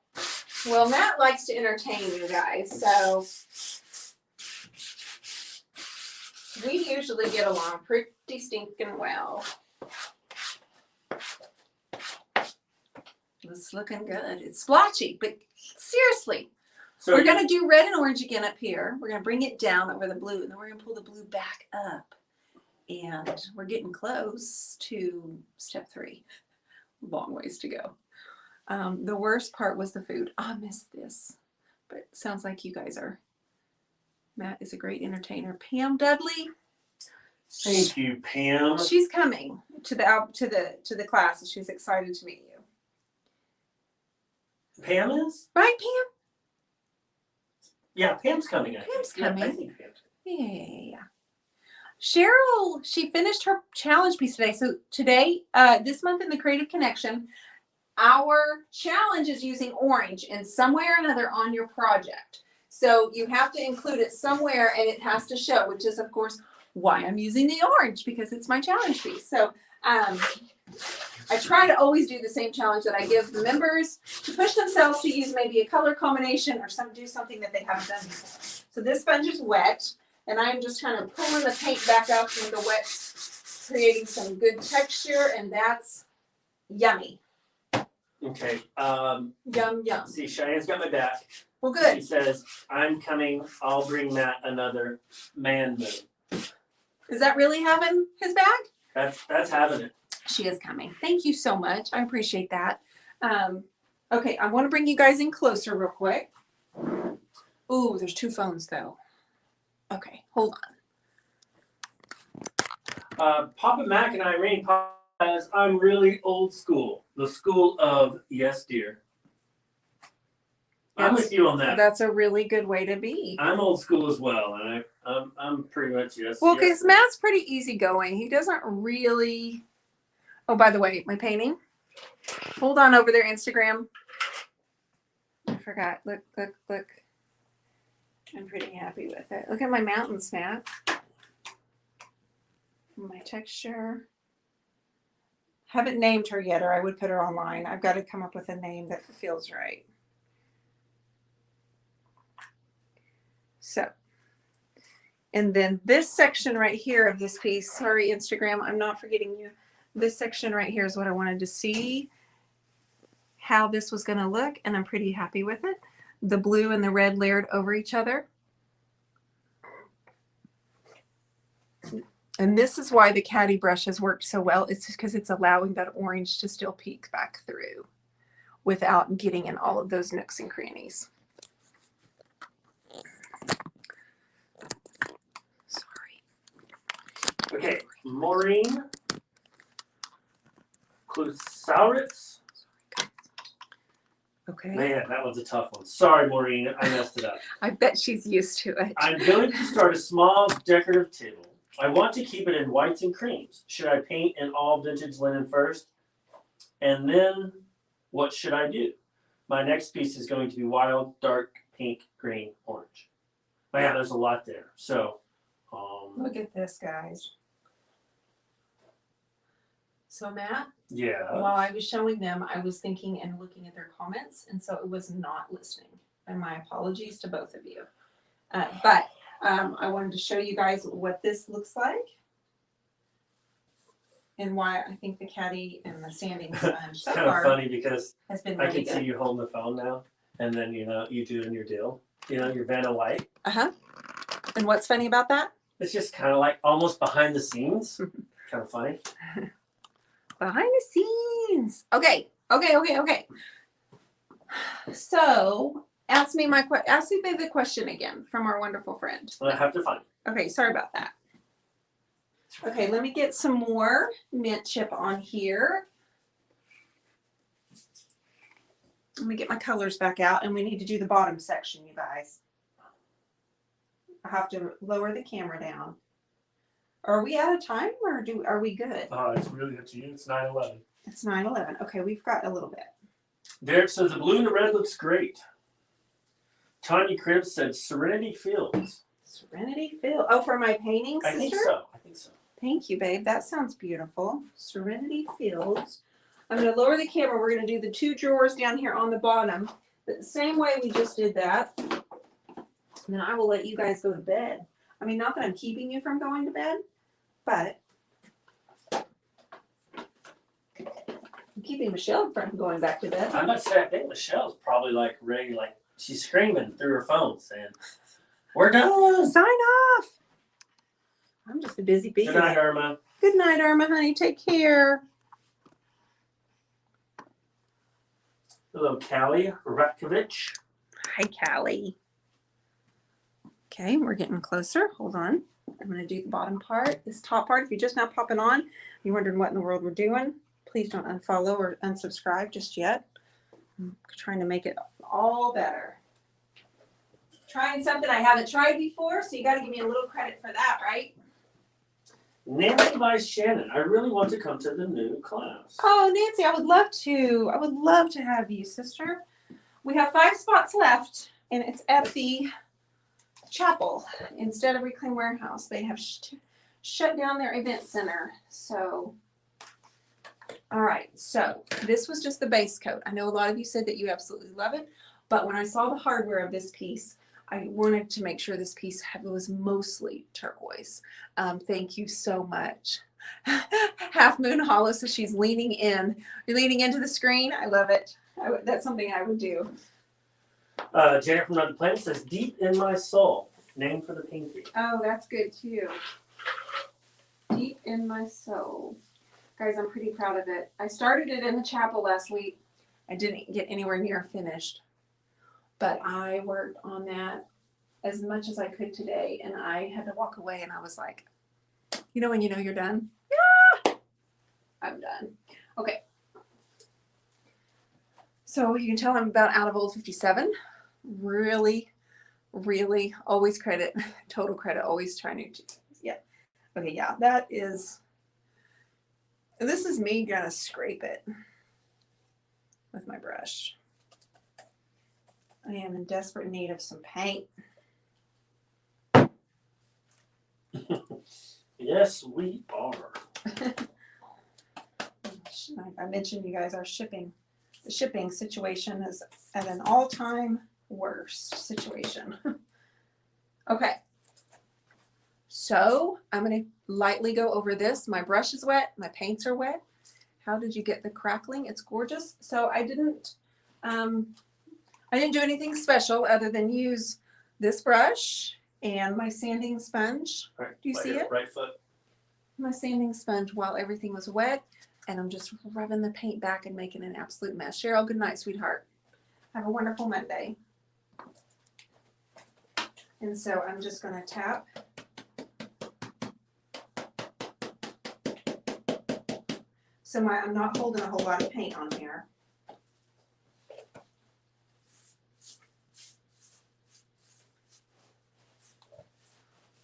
Well, Matt likes to entertain you guys, so We usually get along pretty stinking well. It's looking good. It's splotchy, but seriously, So we're going to do red and orange again up here. We're going to bring it down over the blue, and then we're going to pull the blue back up. And we're getting close to step 3. Long ways to go. The worst part was the food. I missed this, but sounds like you guys are. Matt is a great entertainer. Pam Dudley. thank you, Pam. She's coming to the class, and she's excited to meet you. Pam is? Right, Pam? Yeah, Pam's coming. I Pam's think. Yeah, coming. I think Pam's coming. Yeah. Cheryl, she finished her challenge piece today. So today, this month in the Creative Connection, our challenge is using orange in some way or another on your project. So you have to include it somewhere, and it has to show, which is, of course, why I'm using the orange, because it's my challenge piece. So I try to always do the same challenge that I give the members to push themselves to use maybe a color combination or do something that they haven't done before. So this sponge is wet, and I'm just kind of pulling the paint back out from the wet, creating some good texture, and that's yummy. Okay. Yum, yum. See, Cheyenne's got my back. Well, good. She says, I'm coming. I'll bring Matt another man moon. Is that really having his back? That's having it. She is coming. Thank you so much. I appreciate that. Okay, I want to bring you guys in closer real quick. Ooh, there's 2 phones though. Okay, hold on. Papa Mac and Irene, Papa says, I'm really old school. The school of yes, dear. I'm with you on that. That's a really good way to be. I'm old school as well, and I'm pretty much yes. Well, yes. because Matt's pretty easygoing. He doesn't really. Oh, by the way, my painting. Hold on over there, Instagram. I forgot. Look, look, look. I'm pretty happy with it. Look at my mountains, Matt. My texture. Haven't named her yet, or I would put her online. I've got to come up with a name that feels right. So, and then this section right here of this piece, sorry, Instagram, I'm not forgetting you. This section right here is what I wanted to see how this was going to look, and I'm pretty happy with it. The blue and the red layered over each other. And this is why the Caddy brush has worked so well. It's just because it's allowing that orange to still peek back through without getting in all of those nooks and crannies. Sorry. Okay, Maureen Klusauritz. Okay. Man, that was a tough one. Sorry, Maureen, I messed it up. I bet she's used to it. I'm going to start a small decorative table. I want to keep it in whites and creams. Should I paint in all vintage linen first? And then what should I do? My next piece is going to be wild, dark, pink, green, orange. Man, there's a lot there. So, Look at this, guys. So Matt, yeah. while I was showing them, I was thinking and looking at their comments, and so it was not listening. And my apologies to both of you. But I wanted to show you guys what this looks like and why I think the Caddy and the sanding sponge It's so kind of far funny because has been I really can see good. you holding the phone now, and then you doing your deal. Your Vanna White. And what's funny about that? It's just kind of like almost behind the scenes. Kind of funny. Behind the scenes. Okay. So ask me the question again from our wonderful friend. I have to find it. Okay, sorry about that. Okay, let me get some more mint chip on here. Let me get my colors back out, and we need to do the bottom section, you guys. I have to lower the camera down. Are we out of time, or are we good? It's really up to you. It's 9/11. It's 9/11. Okay, we've got a little bit. Derek says the blue and the red looks great. Tanya Cribs said Serenity Fields. Serenity Field. Oh, for my painting, sister? I think so. Thank you, babe. That sounds beautiful. Serenity Fields. I'm going to lower the camera. We're going to do the 2 drawers down here on the bottom. But the same way we just did that. And then I will let you guys go to bed. I mean, not that I'm keeping you from going to bed, but I'm keeping Michelle from going back to bed. I must say, I think Michelle's probably like ready, like she's screaming through her phone saying, "We're done. Sign off." I'm just a busy bee. Good night, Irma. Good night, Irma, honey. Take care. Hello, Callie Ratkovich. Hi, Callie. Okay, we're getting closer. Hold on. I'm going to do the bottom part. This top part, if you're just now popping on, you're wondering what in the world we're doing, please don't unfollow or unsubscribe just yet. I'm trying to make it all better. Trying something I haven't tried before, so you got to give me a little credit for that, right? Nancy by Shannon. I really want to come to the new class. Oh, Nancy, I would love to. I would love to have you, sister. We have 5 spots left, and it's at the chapel instead of Reclaim Warehouse. They have shut down their event center. So, all right. So this was just the base coat. I know a lot of you said that you absolutely love it, but when I saw the hardware of this piece, I wanted to make sure this piece was mostly turquoise. Thank you so much. Half Moon Hollow, so she's leaning in. You're leaning into the screen. I love it. That's something I would do. Janet from Another Planet says, "Deep in My Soul." Name for the pinky. Oh, that's good too. Deep in My Soul. Guys, I'm pretty proud of it. I started it in the chapel last week. I didn't get anywhere near finished, but I worked on that as much as I could today, and I had to walk away, and I was like, you know when you know you're done? Yeah, I'm done. Okay. So you can tell I'm about out of old 57. Really, really, always credit, total credit, always trying to, yeah. Okay, yeah, this is me gonna scrape it with my brush. I am in desperate need of some paint. Yes, we are. I mentioned you guys, the shipping situation is at an all-time worst situation. Okay. So I'm going to lightly go over this. My brush is wet. My paints are wet. How did you get the crackling? It's gorgeous. So I didn't do anything special other than use this brush and my sanding sponge. Right, Do you see it? Right foot. My sanding sponge while everything was wet, and I'm just rubbing the paint back and making an absolute mess. Cheryl, good night, sweetheart. Have a wonderful Monday. And so I'm just going to tap. So I'm not holding a whole lot of paint on here.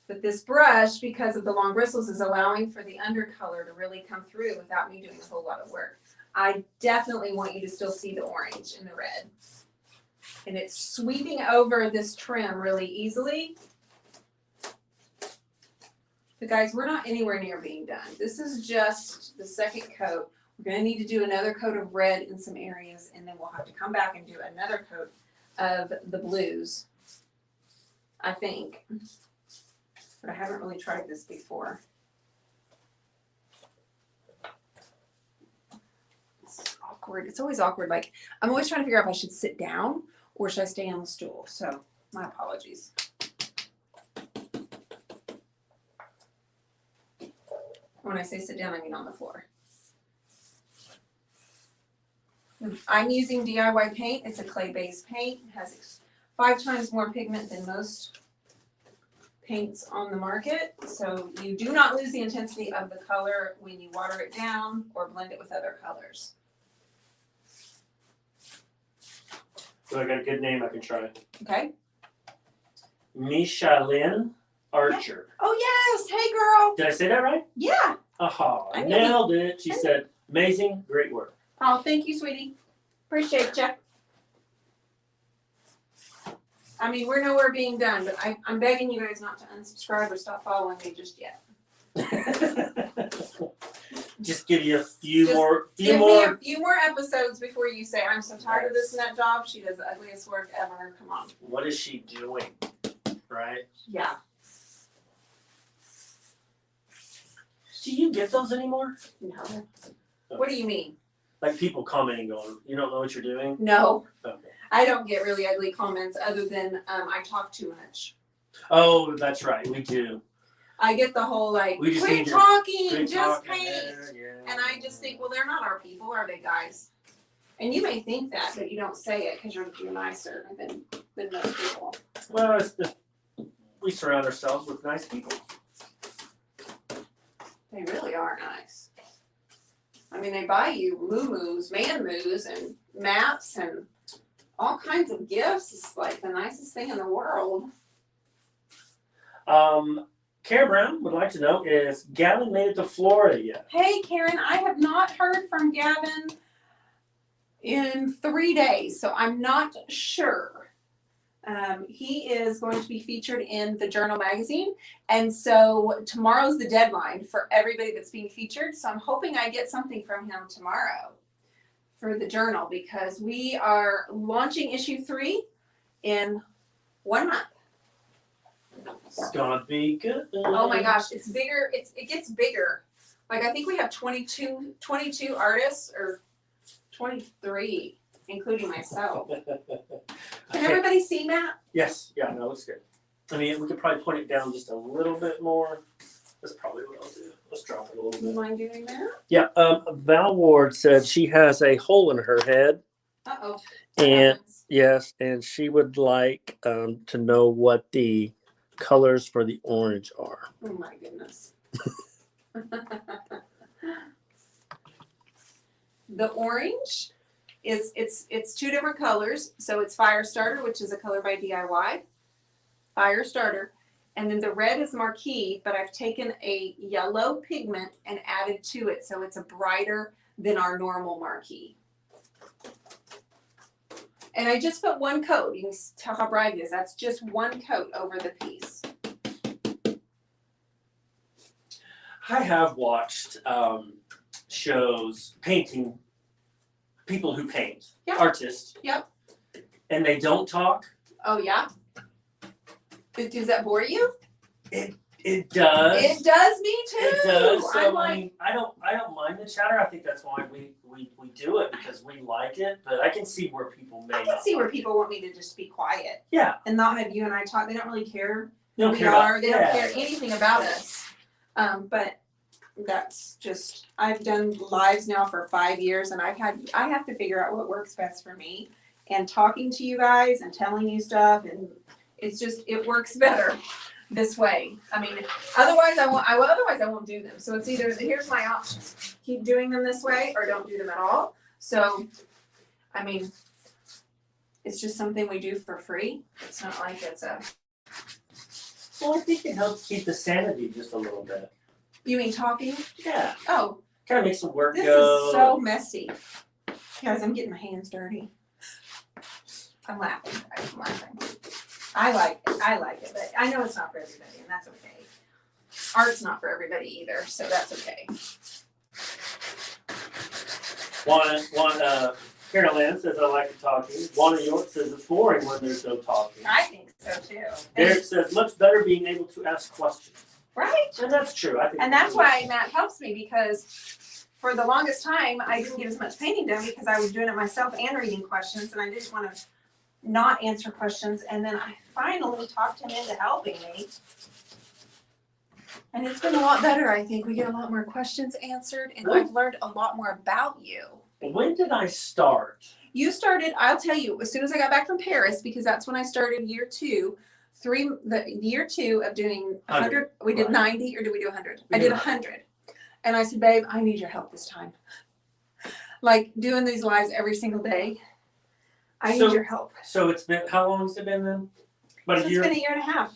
But this brush, because of the long bristles, is allowing for the undercolor to really come through without me doing a whole lot of work. I definitely want you to still see the orange and the red. And it's sweeping over this trim really easily. But guys, we're not anywhere near being done. This is just the second coat. We're going to need to do another coat of red in some areas, and then we'll have to come back and do another coat of the blues, I think. But I haven't really tried this before. It's awkward. It's always awkward. Like, I'm always trying to figure out if I should sit down or should I stay on the stool. So my apologies. When I say sit down, I mean on the floor. I'm using DIY paint. It's a clay-based paint. It has 5 times more pigment than most paints on the market. So you do not lose the intensity of the color when you water it down or blend it with other colors. So I got a good name I can try. Okay. Michelin Archer. Oh, yes. Hey, girl. Did I say that right? Yeah. Aha, I nailed it. She said, amazing, great work. Oh, thank you, sweetie. Appreciate you. I mean, we're nowhere being done, but I'm begging you guys not to unsubscribe or stop following me just yet. Just give you a few more. Give me a few more episodes before you say, I'm so tired of this nut job. She does the ugliest work ever. Come on. What is she doing? Right? Yeah. Do you get those anymore? No. What do you mean? Like people commenting going, you don't know what you're doing? No. Okay. I don't get really ugly comments other than I talk too much. Oh, that's right. We do. I get the whole like, We just quit need to- talking, Quit just talking paint. there, yeah. And I just think, well, they're not our people, are they, guys? And you may think that, but you don't say it because you're nicer than most people. Well, we surround ourselves with nice people. They really are nice. I mean, they buy you moo-moos, man-moos, and maps, and all kinds of gifts. It's like the nicest thing in the world. Karen Brown would like to know if Gavin made it to Florida yet. Hey, Karen, I have not heard from Gavin in 3 days, so I'm not sure. He is going to be featured in the Journal magazine, and so tomorrow's the deadline for everybody that's being featured, so I'm hoping I get something from him tomorrow for the Journal, because we are launching issue 3 in 1 month. It's gonna be good. Oh my gosh, it's bigger. It gets bigger. Like I think we have 22 artists, or 23, including myself. Can everybody see that? Yes, yeah, no, looks good. I mean, we could probably point it down just a little bit more. That's probably what I'll do. Let's drop it a little You bit. mind doing that? Yeah, Val Ward said she has a hole in her head. Uh-oh. And yes, and she would like to know what the colors for the orange are. Oh my goodness. The orange is it's 2 different colors. So it's Firestarter, which is a color by DIY. Firestarter. And then the red is Marquee, but I've taken a yellow pigment and added to it, so it's a brighter than our normal Marquee. And I just put 1 coat. You can tell how bright it is. That's just 1 coat over the piece. I have watched shows painting, people who paint, Yep. artists. Yep. And they don't talk. Oh yeah? Does that bore you? It does. It does me too. It does. So I'm like, I mean, I don't mind the chatter. I think that's why we do it, because we like it. But I can see where people may. I can see where people want me to just be quiet. Yeah. And not have you and I talk. They don't really care They who don't we care are. about, They yeah. don't care anything about us. But that's just, I've done lives now for 5 years, and I have to figure out what works best for me. And talking to you guys and telling you stuff, and it's just, it works better this way. I mean, otherwise I won't do them. So it's either, here's my options: keep doing them this way or don't do them at all. So, I mean, it's just something we do for free. It's not like it's a. Well, I think it helps keep the sanity just a little bit. You mean talking? Yeah. Oh, Kind of makes the work this go. is so messy. Guys, I'm getting my hands dirty. I'm laughing. I like it, but I know it's not for everybody, and that's okay. Art's not for everybody either, so that's okay. Carol Ann says I like the talking. Juana York says it's boring when there's no talking. I think so too. Derek says much better being able to ask questions. Right? And that's true. I think. And that's why Matt helps me, because for the longest time I didn't get as much painting done because I was doing it myself and reading questions, and I didn't want to not answer questions. And then I finally talked him into helping me. And it's been a lot better, I think. We get a lot more questions answered, and I've learned a lot more about you. When did I start? You started, I'll tell you, as soon as I got back from Paris, because that's when I started year 2. The year 2 of doing 100, we did 90, or did we do 100? I did 100. And I said, babe, I need your help this time. Like doing these lives every single day. I need your help. So it's been, how long has it been then? About a year? It's been a year and a half.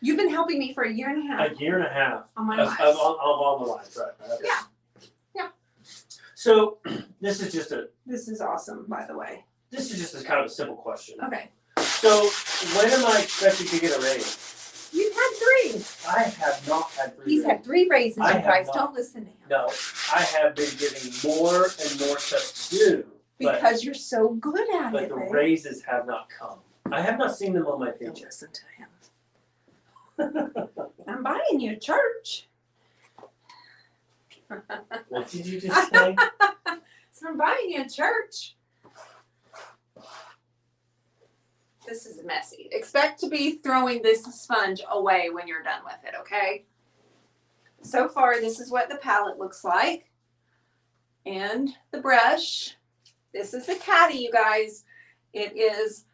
You've been helping me for a year and a half. A year and a half. On my of lives. all the lives, right? Okay. Yeah. Yeah. So this is just awesome, by the way. This is just a kind of a simple question. Okay. So when am I expected to get a raise? You've had 3. I have not had 3 He's had 3 raises, you I have guys. not. Don't listen to him. No, I have been getting more and more stuff to do. Because you're so good at But it, the babe. raises have not come. I have not seen them on my Don't paycheck. listen to him. I'm buying you a church. What did you just say? So I'm buying you a church. This is messy. Expect to be throwing this sponge away when you're done with it, okay? So far, this is what the palette looks like. And the brush. This is the Caddy, you guys. It's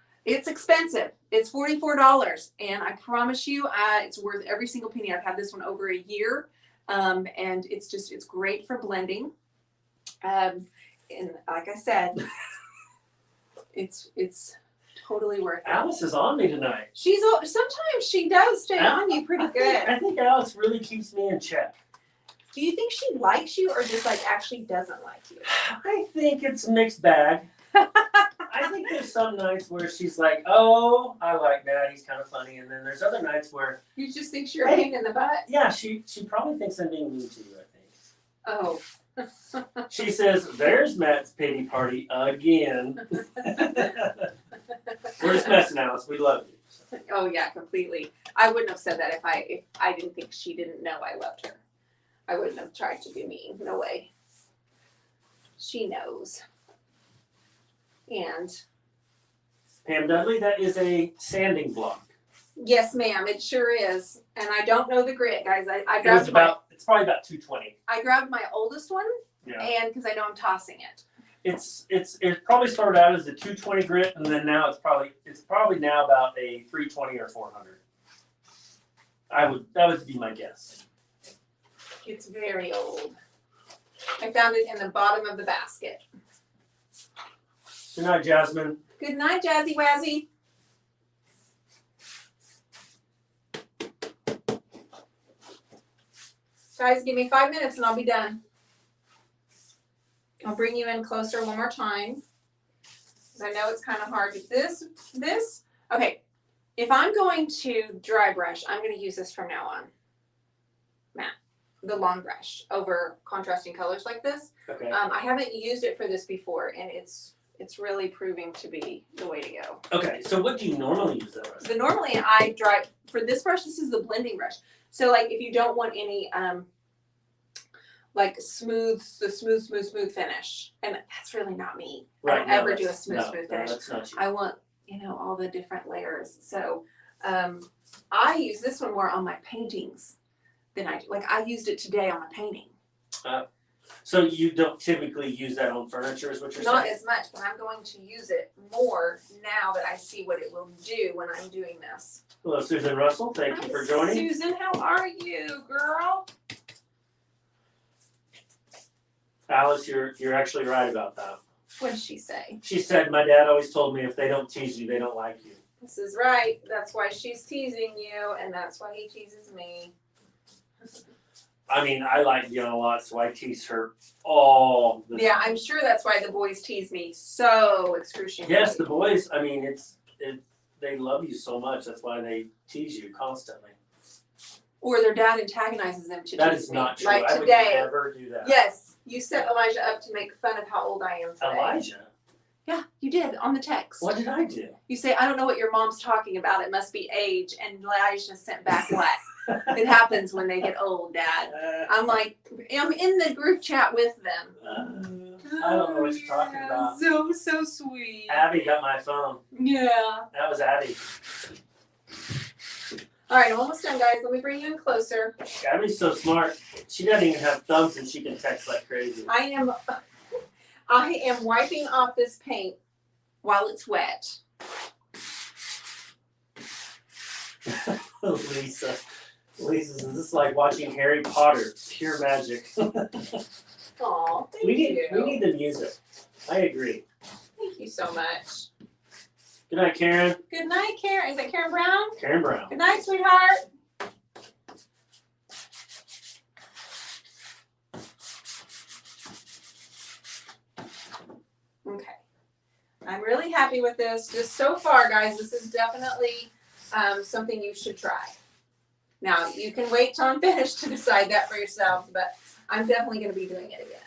expensive. It's $44. And I promise you, it's worth every single penny. I've had this one over a year. And it's great for blending. And like I said, it's totally worth it. Alice is on me tonight. Sometimes she does stay on you pretty good. I think Alice really keeps me in check. Do you think she likes you or just like actually doesn't like you? I think it's a mixed bag. I think there's some nights where she's like, oh, I like that. He's kind of funny. And then there's other nights where You just think you're a pain in the butt? yeah, she probably thinks I'm being mean to you, I think. Oh. She says, there's Matt's pity party again. We're just messing, Alice. We love you. Oh yeah, completely. I wouldn't have said that if I didn't think she didn't know I loved her. I wouldn't have tried to be mean. No way. She knows. And Pam Dudley, that is a sanding block. yes, ma'am, it sure is. And I don't know the grit, guys. It's probably about 220. I grabbed my oldest one, Yeah. and because I know I'm tossing it. It probably started out as a 220 grit, and then now it's probably now about a 320 or 400. That would be my guess. It's very old. I found it in the bottom of the basket. Good night, Jasmine. Good night, Jazzy Wazzy. Guys, give me 5 minutes and I'll be done. I'll bring you in closer one more time. Because I know it's kind of hard. Okay. If I'm going to dry brush, I'm going to use this from now on. Matt, the long brush over contrasting colors like this. Okay. I haven't used it for this before, and it's really proving to be the way to go. Okay, so what do you normally use that brush? So normally I dry, for this brush, this is the blending brush. So like if you don't want any like the smooth finish, and that's really not me. Right, I don't ever do a smooth finish. That's not you. I want, all the different layers. So I use this one more on my paintings than I do. Like I used it today on a painting. So you don't typically use that on furniture, is what you're Not saying? as much, but I'm going to use it more now that I see what it will do when I'm doing this. Hello, Susan Russell. Thank you for joining. Susan, how are you, girl? Alice, you're actually right about that. What did she say? She said, my dad always told me if they don't tease you, they don't like you. This is right. That's why she's teasing you, and that's why he teases me. I mean, I like Dionne a lot, so I tease her all the Yeah, time. I'm sure that's why the boys tease me so excruciatingly. Yes, the boys, I mean, they love you so much. That's why they tease you constantly. Or their dad antagonizes them to That tease is me. not true. Like I would today. never do that. Yes, you set Elijah up to make fun of how old I am today. Elijah? Yeah, you did on the text. What did I do? You say, I don't know what your mom's talking about. It must be age. And Elijah sent back what? It happens when they get old, Dad. I'm like, I'm in the group chat with them. I don't know what you're talking about. So sweet. Abby got my phone. Yeah. That was Abby. All right, I'm almost done, guys. Let me bring you in closer. Abby's so smart. She doesn't even have thumbs and she can text like crazy. I am wiping off this paint while it's wet. Lisa's, is this like watching Harry Potter? Pure magic. Aw, thank we you. need the music. I agree. Thank you so much. Good night, Karen. Good night, Karen. Is that Karen Brown? Karen Brown. Good night, sweetheart. Okay. I'm really happy with this. Just so far, guys, this is definitely something you should try. Now, you can wait till I'm finished to decide that for yourself, but I'm definitely going to be doing it again.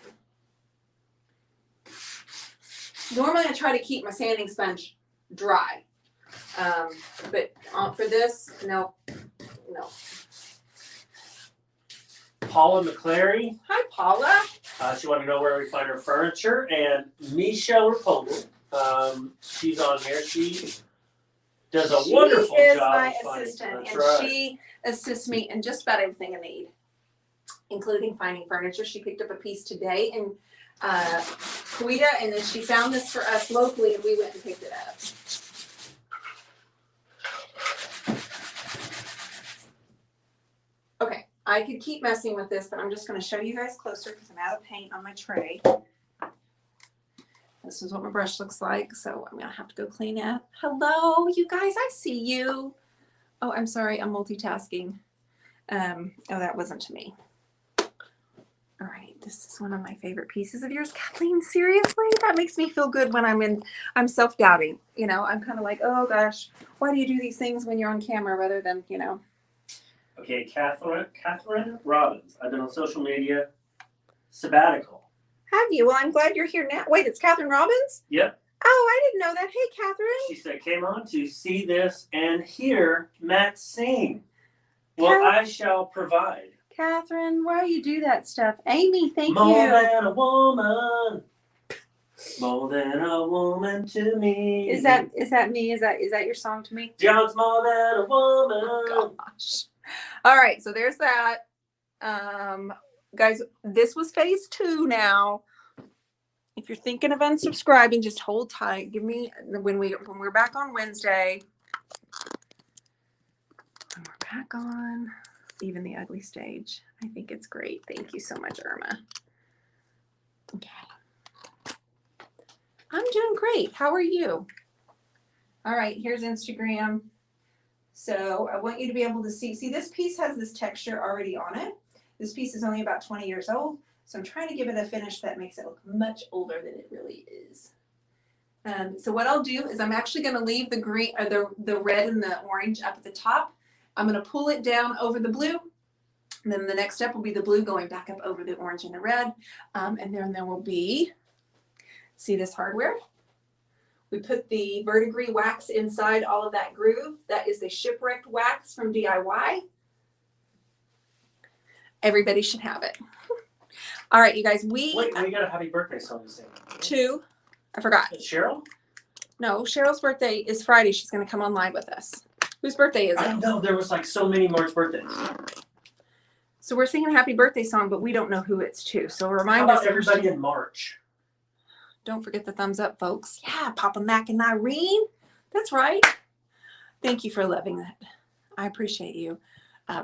Normally, I try to keep my sanding sponge dry, but for this, no. Paula McClary. Hi, Paula. She wanted to know where we find her furniture. And Mica Rapogel. She's on here. She does a wonderful She is job. my of finding- assistant, That's and right. she assists me in just about everything I need, including finding furniture. She picked up a piece today in Coweta, and then she found this for us locally, and we went and picked it up. Okay, I could keep messing with this, but I'm just going to show you guys closer because I'm out of paint on my tray. This is what my brush looks like, so I'm going to have to go clean it. Hello, you guys, I see you. Oh, I'm sorry, I'm multitasking. Oh, that wasn't to me. All right, this is one of my favorite pieces of yours. Kathleen, seriously? That makes me feel good when I'm self-doubting. You know, I'm kind of like, oh gosh, why do you do these things when you're on camera rather than, you know? Okay, Catherine Robbins. I've been on social media. Sabbatical. Have you? Well, I'm glad you're here now. Wait, it's Catherine Robbins? Yep. Oh, I didn't know that. Hey, Catherine. She said, came on to see this and hear Matt sing. Well, I shall provide. Catherine, why do you do that stuff? Amy, thank More you. than a woman. More than a woman to me. Is that me? Is that your song to me? John's more than a woman. Oh, gosh. All right, so there's that. Guys, this was phase 2 now. If you're thinking of unsubscribing, just hold tight. Give me when we're back on Wednesday. When we're back on even the ugly stage. I think it's great. Thank you so much, Irma. Okay. I'm doing great. How are you? All right, here's Instagram. So I want you to be able to see this piece has this texture already on it. This piece is only about 20 years old. So I'm trying to give it a finish that makes it look much older than it really is. So what I'll do is I'm actually going to leave the green or the red and the orange up at the top. I'm going to pull it down over the blue. And then the next step will be the blue going back up over the orange and the red. And then there will be, see this hardware? We put the verdigris wax inside all of that groove. That is the shipwrecked wax from DIY. Everybody should have it. All right, you guys, Wait, we got a happy birthday song to sing. 2. I forgot. Cheryl? No, Cheryl's birthday is Friday. She's going to come on live with us. Whose birthday is it? I know, there was like so many March birthdays. So we're singing a happy birthday song, but we don't know who it's to. So How remind about us. everybody in March? Don't forget the thumbs up, folks. Yeah, Papa Mac and Irene. That's right. Thank you for loving that. I appreciate you.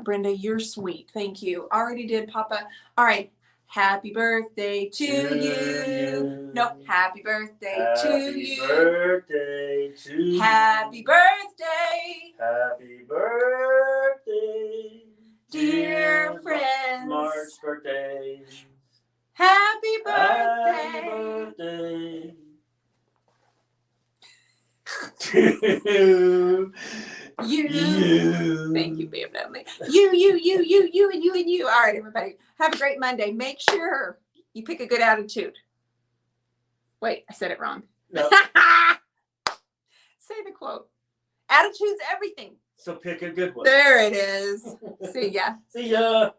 Brenda, you're sweet. Thank you. Already did, Papa. All right. Happy birthday to you. Nope. Happy birthday to you. Happy birthday to you. Happy birthday. Happy birthday. Dear friends. March birthday. Happy Happy birthday. birthday. You. Thank you, babe. You, and you. All right, everybody. Have a great Monday. Make sure you pick a good attitude. Wait, I said it wrong. No. Say the quote. Attitude's everything. So pick a good one. There it is. See ya. See ya.